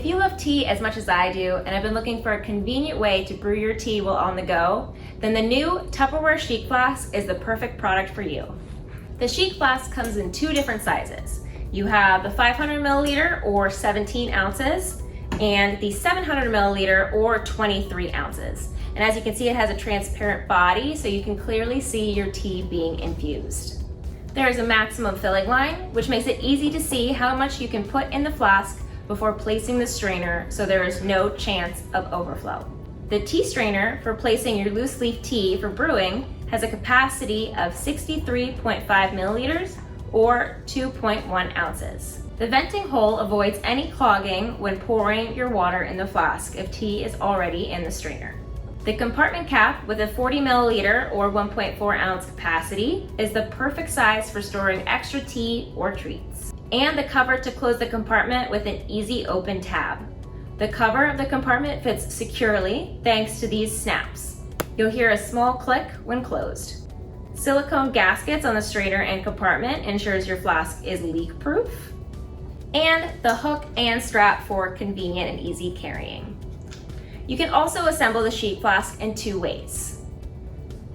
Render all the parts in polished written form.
If you love tea as much as I do and have been looking for a convenient way to brew your tea while on the go, then the new Tupperware Chic Flask is the perfect product for you. The Chic Flask comes in two different sizes. You have the 500 milliliter or 17 ounces and the 700 milliliter or 23 ounces. And as you can see, it has a transparent body so you can clearly see your tea being infused. There is a maximum filling line, which makes it easy to see how much you can put in the flask before placing the strainer so there is no chance of overflow. The tea strainer for placing your loose leaf tea for brewing has a capacity of 63.5 milliliters or 2.1 ounces. The venting hole avoids any clogging when pouring your water in the flask if tea is already in the strainer. The compartment cap with a 40 milliliter or 1.4 ounce capacity is the perfect size for storing extra tea or treats. And the cover to close the compartment with an easy open tab. The cover of the compartment fits securely thanks to these snaps. You'll hear a small click when closed. Silicone gaskets on the strainer and compartment ensures your flask is leak-proof. And the hook and strap for convenient and easy carrying. You can also assemble the Chic Flask in two ways.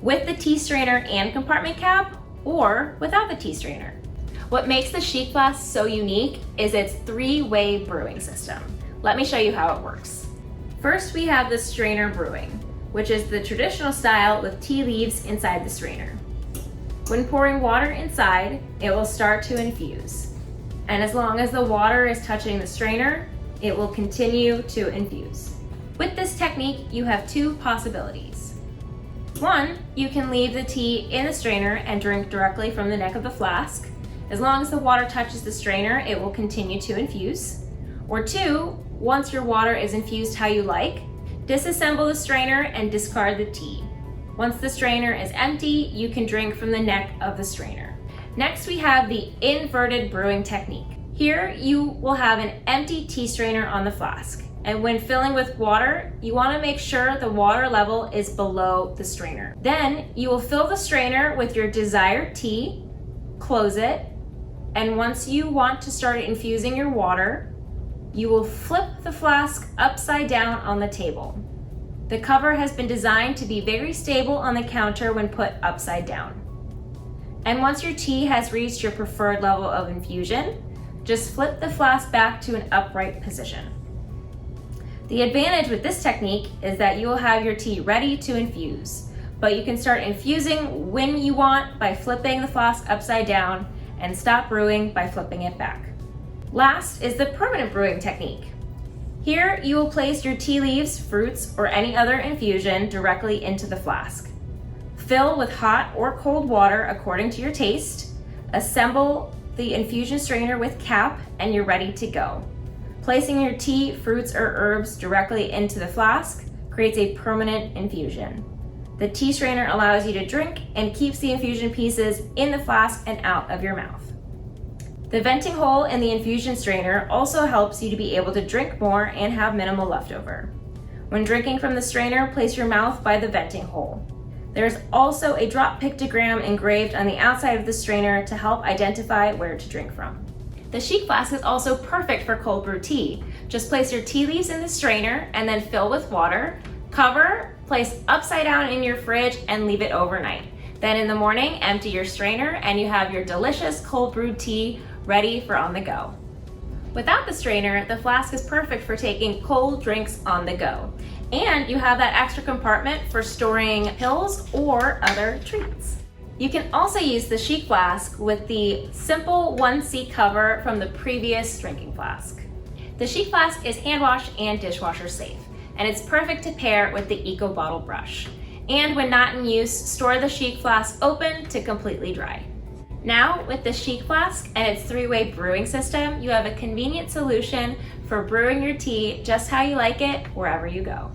With the tea strainer and compartment cap, or without the tea strainer. What makes the Chic Flask so unique is its three-way brewing system. Let me show you how it works. First, we have the strainer brewing, which is the traditional style with tea leaves inside the strainer. When pouring water inside, it will start to infuse. And as long as the water is touching the strainer, it will continue to infuse. With this technique, you have two possibilities. One, you can leave the tea in the strainer and drink directly from the neck of the flask. As long as the water touches the strainer, it will continue to infuse. Or two, once your water is infused how you like, disassemble the strainer and discard the tea. Once the strainer is empty, you can drink from the neck of the strainer. Next, we have the inverted brewing technique. Here, you will have an empty tea strainer on the flask. And when filling with water, you want to make sure the water level is below the strainer. Then, you will fill the strainer with your desired tea, close it, and once you want to start infusing your water, you will flip the flask upside down on the table. The cover has been designed to be very stable on the counter when put upside down. And once your tea has reached your preferred level of infusion, just flip the flask back to an upright position. The advantage with this technique is that you will have your tea ready to infuse, but you can start infusing when you want by flipping the flask upside down and stop brewing by flipping it back. Last is the permanent brewing technique. Here, you will place your tea leaves, fruits, or any other infusion directly into the flask. Fill with hot or cold water according to your taste. Assemble the infusion strainer with cap, and you're ready to go. Placing your tea, fruits, or herbs directly into the flask creates a permanent infusion. The tea strainer allows you to drink and keeps the infusion pieces in the flask and out of your mouth. The venting hole in the infusion strainer also helps you to be able to drink more and have minimal leftover. When drinking from the strainer, place your mouth by the venting hole. There's also a drop pictogram engraved on the outside of the strainer to help identify where to drink from. The Chic Flask is also perfect for cold brew tea. Just place your tea leaves in the strainer and then fill with water. Cover, place upside down in your fridge and leave it overnight. Then in the morning, empty your strainer and you have your delicious cold brewed tea ready for on the go. Without the strainer, the flask is perfect for taking cold drinks on the go. And you have that extra compartment for storing pills or other treats. You can also use the Chic Flask with the simple 1C cover from the previous drinking flask. The Chic Flask is hand wash and dishwasher safe, and it's perfect to pair with the Eco Bottle brush. And when not in use, store the Chic Flask open to completely dry. Now, with the Chic Flask and its three-way brewing system, you have a convenient solution for brewing your tea just how you like it, wherever you go.